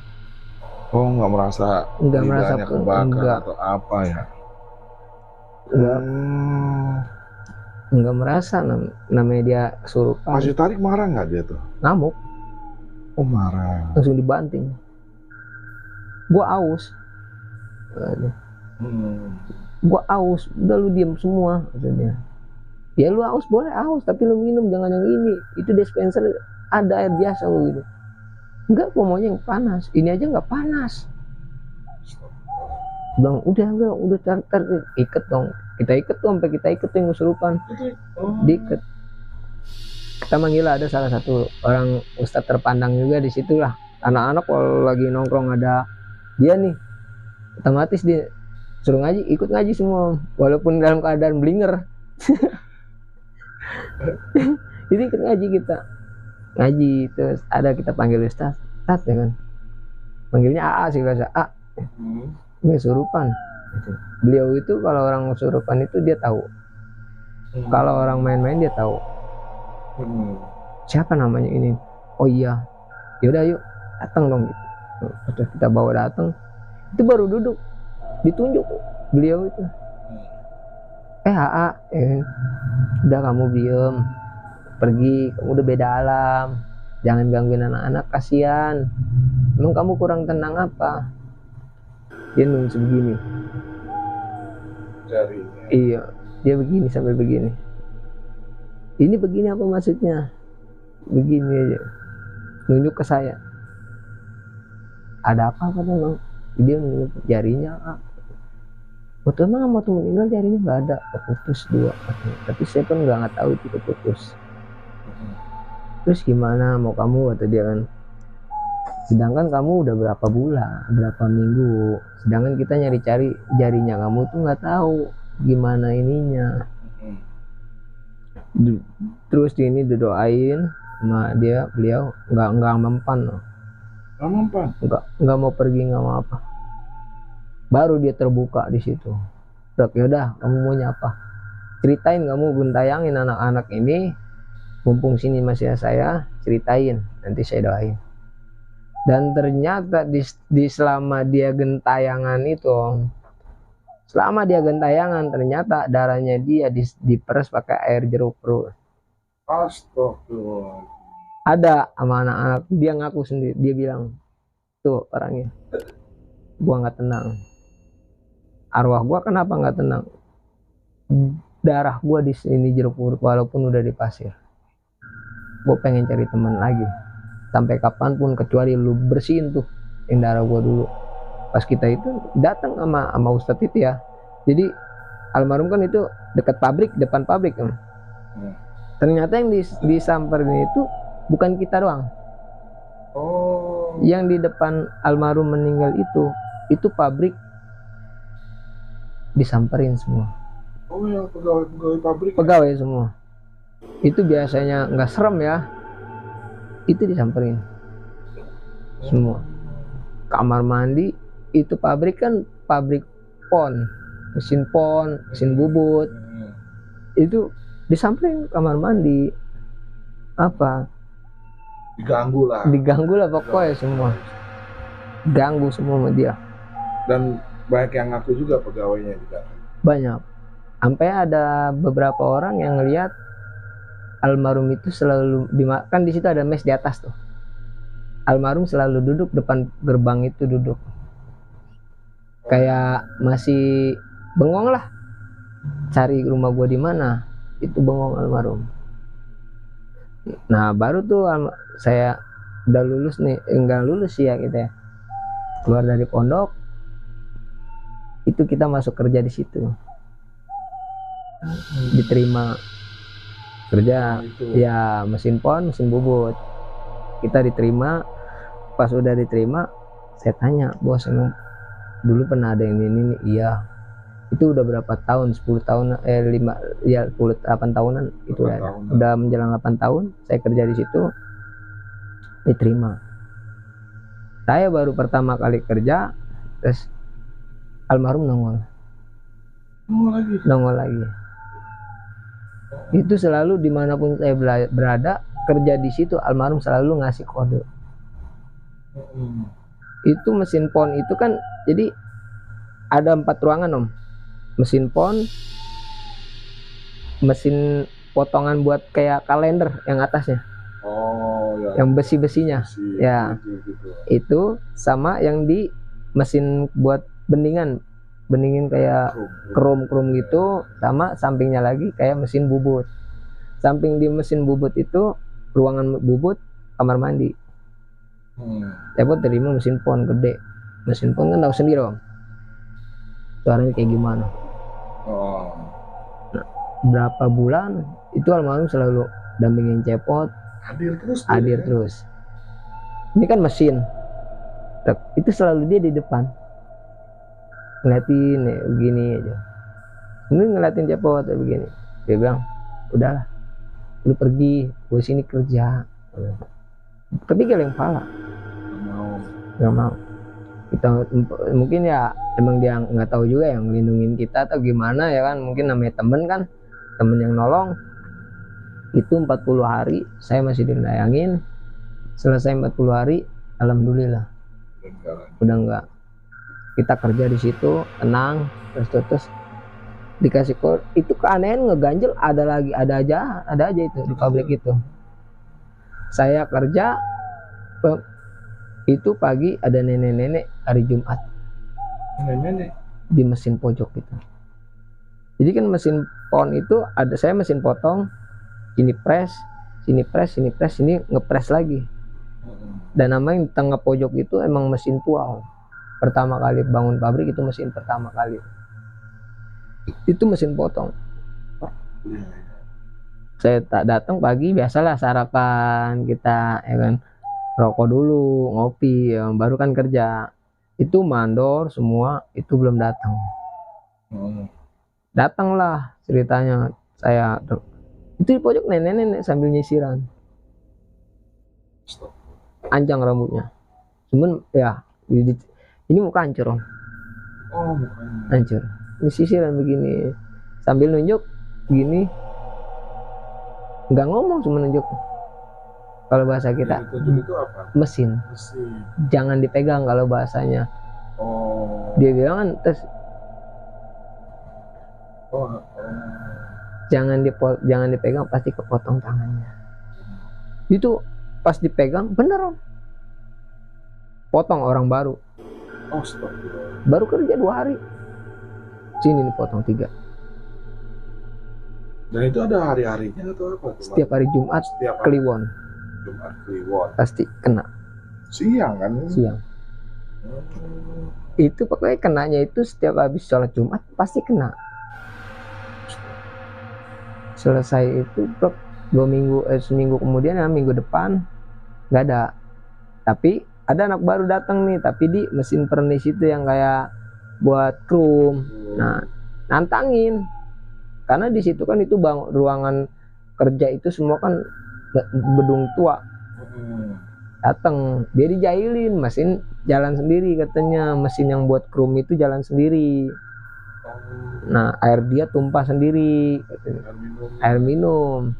Oh, nggak merasa kebakar enggak. Atau apa ya? Enggak merasa, namanya dia kesurupan. Pas ditarik marah nggak dia tuh? Ngamuk. Oh marah. Langsung dibanting. Gua aus. Gua aus, udah lu diem semua katanya. Ya lu aus boleh aus, tapi lu minum jangan yang ini. Itu dispenser ada air biasa lu gitu. Enggak, gua maunya yang panas. Ini aja nggak panas. Bang, udah tar iket dong. Kita iket tuh sampai kita iket tuh yang kesurupan. Diiket. Kita manggil ada salah satu orang ustadz terpandang juga di situ lah. Anak-anak kalau lagi nongkrong ada dia nih, otomatis dia suruh ngaji, ikut ngaji semua walaupun dalam keadaan blinger. Jadi ikut ngaji kita. Ngaji terus ada kita panggil ustadz ya kan. Panggilnya AA sih biasa. A. Ini kesurupan. Beliau itu kalau orang kesurupan itu dia tahu. Kalau orang main-main dia tahu. Siapa namanya ini? Oh iya. Yaudah yuk datang dong gitu. Terus kita bawa datang. Itu baru duduk. Ditunjuk beliau itu. AA, udah kamu diem. Pergi, kamu udah beda alam. Jangan gangguin anak-anak, kasihan. Emang kamu kurang tenang apa? Dia nunjuk begini. Jarinya. Iya, dia begini sambil begini. Ini begini apa maksudnya? Begini aja. Nunjuk ke saya. Ada apa memang? Dia nunjuk jarinya. Waktu emang waktu meninggal jarinya nggak ada, keputus 2. Tapi saya pun nggak tahu itu keputus. Terus gimana mau kamu, kata dia kan. Sedangkan kamu udah berapa bulan, berapa minggu. Sedangkan kita nyari-cari jarinya kamu tuh nggak tahu gimana ininya. Terus ini didoain sama dia, beliau nggak mempan loh. Nggak mau pergi, nggak mau apa. Baru dia terbuka di situ. Yaudah, kamu maunya apa? Ceritain, kamu gentayangin anak-anak ini. Mumpung sini masih saya, ceritain. Nanti saya doain. Dan ternyata di selama dia gentayangan itu, selama dia gentayangan ternyata darahnya dia diperes pakai air jeruk purut. Astagfirullah. Ada sama anak-anak, dia ngaku sendiri, dia bilang tuh orangnya, gua nggak tenang, arwah gua kenapa nggak tenang, darah gua di sini jeruk purut walaupun udah di pasir, gua pengen cari teman lagi sampai kapanpun kecuali lu bersihin tuh yang darah gua dulu. Pas kita itu datang sama Ustadz itu ya, jadi almarhum kan itu dekat pabrik, depan pabrik kan. Ternyata yang disamperin itu bukan kita doang. Oh. Yang di depan almarhum meninggal itu pabrik disamperin semua. Oh, yang pegawai pabrik. Pegawai semua. Itu biasanya nggak serem ya. Itu disamperin semua. Kamar mandi itu pabrik kan pabrik pon, mesin bubut. Itu disamperin kamar mandi. Apa? Diganggu lah pokoknya semua. Ganggu semua sama dia. Dan banyak yang ngaku juga pegawainya juga. Banyak. Sampai ada beberapa orang yang ngelihat almarhum itu selalu dimakan, di situ ada mes di atas tuh. Almarhum selalu duduk depan gerbang itu, duduk. Kayak masih bengong lah. Cari rumah gua di mana? Itu bengong almarhum. Nah, baru tuh saya udah lulus nih, enggak lulus ya kita ya. Keluar dari pondok, itu kita masuk kerja di situ. Diterima kerja ya mesin bubut. Kita diterima. Pas udah diterima, saya tanya, bos emang dulu pernah ada yang ini? Iya. Itu udah berapa tahun? 10 tahun 8 tahunan itu udah menjelang 8 tahun saya kerja di situ, diterima. Saya baru pertama kali kerja, terus almarhum nongol lagi. Itu selalu dimanapun saya berada kerja di situ, almarhum selalu ngasih kode. Itu mesin pon itu kan, jadi ada 4 ruangan om. Mesin pon, mesin potongan buat kayak kalender yang atasnya. Oh ya. Yang besi-besinya. Ya. Itu sama yang di mesin buat bendingin kayak krom gitu, sama sampingnya lagi kayak mesin bubut. Samping di mesin bubut itu ruangan bubut, kamar mandi. Saya pun terima mesin pon gede. Mesin pon kan tahu sendiri om, suaranya kayak gimana. Nah, berapa bulan itu almarhum selalu dampingin cepot, hadir terus. Ini kan mesin, itu selalu dia di depan, ngeliatin ya, begini aja. Ini ngeliatin cepot ya, begini. Dia bilang, udahlah, lu pergi, gue sini kerja. Tapi geleng pala, nggak mau. Kita mungkin ya emang dia nggak tahu juga yang melindungin kita atau gimana ya kan, mungkin namanya temen kan, temen yang nolong. Itu 40 hari saya masih dilayangin. Selesai 40 hari alhamdulillah udah enggak. Kita kerja di situ tenang, terus dikasih kode. Itu keanehan ngeganjel ada aja itu di pabrik itu. Saya kerja itu pagi ada nenek-nenek hari Jumat. Nenek di mesin pojok itu. Jadi kan mesin pon itu ada, saya mesin potong, ini press, sini ngepres lagi. Dan nama yang tengah pojok itu emang mesin tua. Pertama kali bangun pabrik itu mesin pertama kali. Itu mesin potong. Saya tak datang pagi, biasalah sarapan kita ya kan. Rokok dulu, ngopi, ya, baru kan kerja. Itu mandor semua itu belum datang. Datanglah ceritanya, saya itu di pojok nenek-nenek sambil nyisiran. Anjang rambutnya. Cuman ya ini muka hancur om. Oh, hancur. Ini sisiran begini sambil nunjuk begini. Nggak ngomong, cuma nunjuk. Kalau bahasa kita itu apa? Mesin. Jangan dipegang kalau bahasanya. Dia bilang kan terus jangan dipegang, pasti kepotong tangannya. Itu pas dipegang beneran potong orang baru. Baru kerja 2 hari, sini dipotong 3. Dan itu ada hari-harinya atau apa? Setiap hari Jumat Kliwon. Jumat Kliwon. Pasti kena. Siang kan? Siang. Itu pokoknya kenanya itu setiap habis sholat Jumat pasti kena. Selesai itu seminggu kemudian, minggu depan nggak ada. Tapi ada anak baru datang nih, tapi di mesin pernis itu yang kayak buat krum. Nah, nantangin. Karena di situ kan itu ruangan kerja itu semua kan gedung tua. Datang, dia dijailin, mesin jalan sendiri katanya, mesin yang buat krum itu jalan sendiri. Nah, air dia tumpah sendiri, air minum.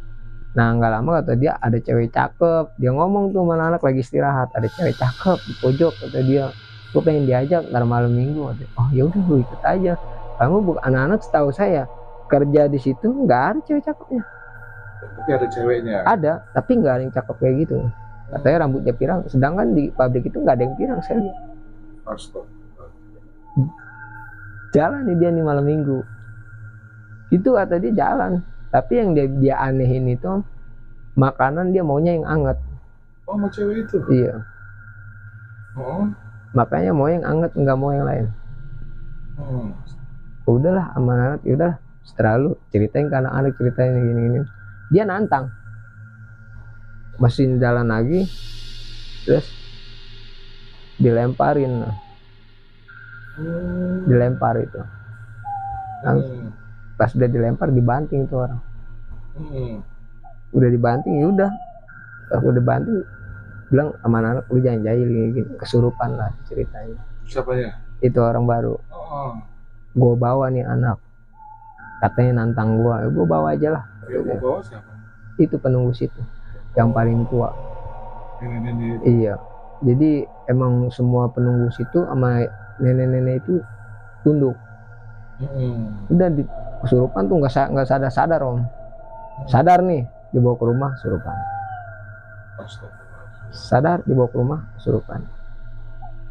Nah, nggak lama kata dia ada cewek cakep, dia ngomong tuh mana anak lagi istirahat, ada cewek cakep di pojok, kata dia, gue pengen diajak ntar malam minggu. Oh ya udah, gue ikut aja. Kamu bukan anak-anak, setahu saya kerja di situ nggak ada cewek cakepnya. Tapi ada ceweknya. Ada, tapi nggak ada yang cakep kayak gitu. Katanya rambutnya pirang, sedangkan di pabrik itu nggak ada yang pirang, saya lihat. Jalan nih dia nih malam minggu. Itu kata dia jalan. Tapi yang dia anehin itu makanan dia maunya yang anget. Oh, sama cewek itu? Iya. Makanya mau yang anget, nggak mau yang lain. Udahlah sama anak, yaudah setelah lu ceritain ke anak-anak, ceritain gini-gini. Dia nantang. Mesin jalan lagi, terus dilemparin. Dilempar itu. Pas udah dilempar, dibanting tuh orang. Udah dibanting, ya udah. Pas udah dibanting, bilang sama anak, lu jangan jahil gini, kesurupan lah ceritanya. Siapanya? Itu orang baru. Gue bawa nih anak, katanya nantang gue, gue bawa aja lah. Gue bawa siapa? Itu penunggu situ, yang paling tua. Nenek-nenek. Iya, jadi emang semua penunggu situ sama nenek-nenek itu tunduk. Udah di kesurupan tuh nggak sadar om. Sadar nih dibawa ke rumah kesurupan. Sadar dibawa ke rumah kesurupan.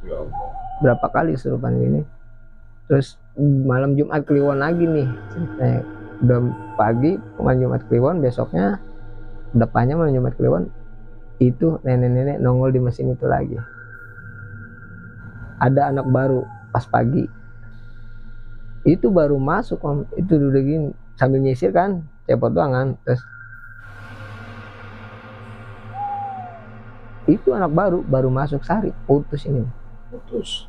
Ya Allah. Berapa kali kesurupan ini. Terus malam Jumat Kliwon lagi nih ceritanya. Udah pagi malam Jumat Kliwon, besoknya depannya malam Jumat Kliwon itu nenek-nenek nongol di mesin itu lagi. Ada anak baru pas pagi. Itu baru masuk om, itu udah gini sambil nyisir kan, cepot banget. Terus itu anak baru masuk sehari, putus ini. Putus.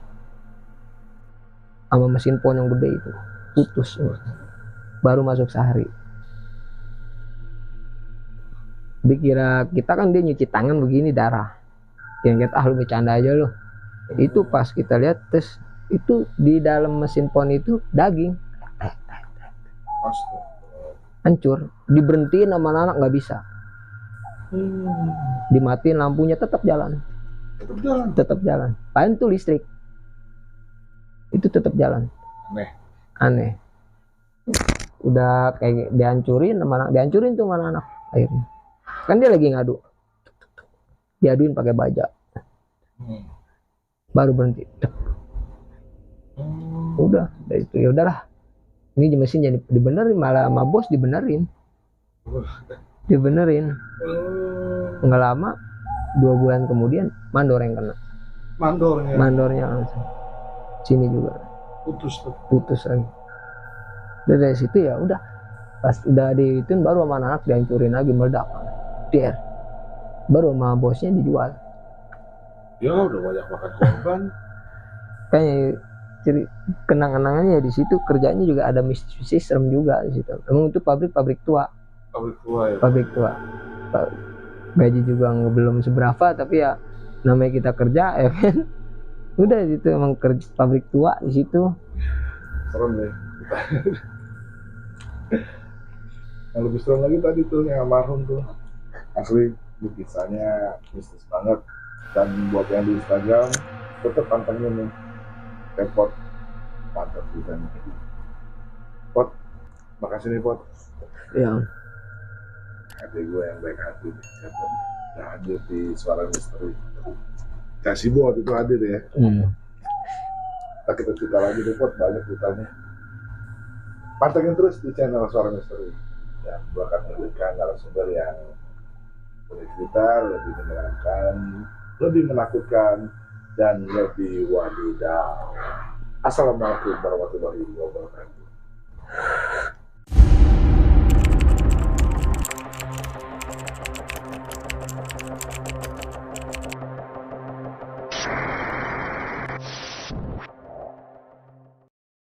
Sama mesin pon yang gede itu, putus. Baru masuk sehari. Dikira kita kan dia nyuci tangan begini darah. Yang kita lu bercanda aja lo. Itu pas kita lihat tes itu di dalam mesin pon itu daging. Hancur, diberhentiin sama anak nggak bisa. Dimatiin lampunya tetap jalan. Tetap jalan. Paling tuh listrik. Itu tetap jalan. Aneh. Udah kayak dihancurin sama anak, dihancurin tuh sama anak akhirnya. Kan dia lagi ngadu. Diaduin pakai baja. Baru berhenti. Udah, dari itu ya udahlah. Ini mesin jadi dibenerin, malah sama bos dibenerin. Dibenerin. Nggak lama 2 bulan kemudian mandor yang kena. Mandornya langsung. Sini juga. Putus lagi. Udah dari situ ya udah. Pas udah diituin baru sama anak dihancurin lagi, meledak. Der. Baru sama bosnya dijual. Ya udah banyak makan korban. Kayaknya kenang-kenangannya di situ, kerjanya juga ada mistis serem juga di situ. Emang itu pabrik tua. Pabrik tua. Gaji juga belum seberapa, tapi ya namanya kita kerja ya kan. Udah itu emang kerja pabrik tua di situ. Serem deh. Yang lebih serem lagi tadi tuh yang almarhum tuh. Asli kisahnya mistis banget. Dan buat yang di Instagram tetap pantengin nih repot mantap kita nih. Pot Makasih nih Pot, Ya. adik gue yang baik hati nih, yang hadir di Suara Misteri. Kasih buat itu hadir ya. Kita cerita lagi deh Pot, banyak ceritanya. Pantengin terus di channel Suara Misteri. Ya, gue akan memberikan narasumber yang punya cerita lebih menyenangkan, lebih menakutkan, dan lebih wadidaw. Assalamualaikum warahmatullahi wabarakatuh.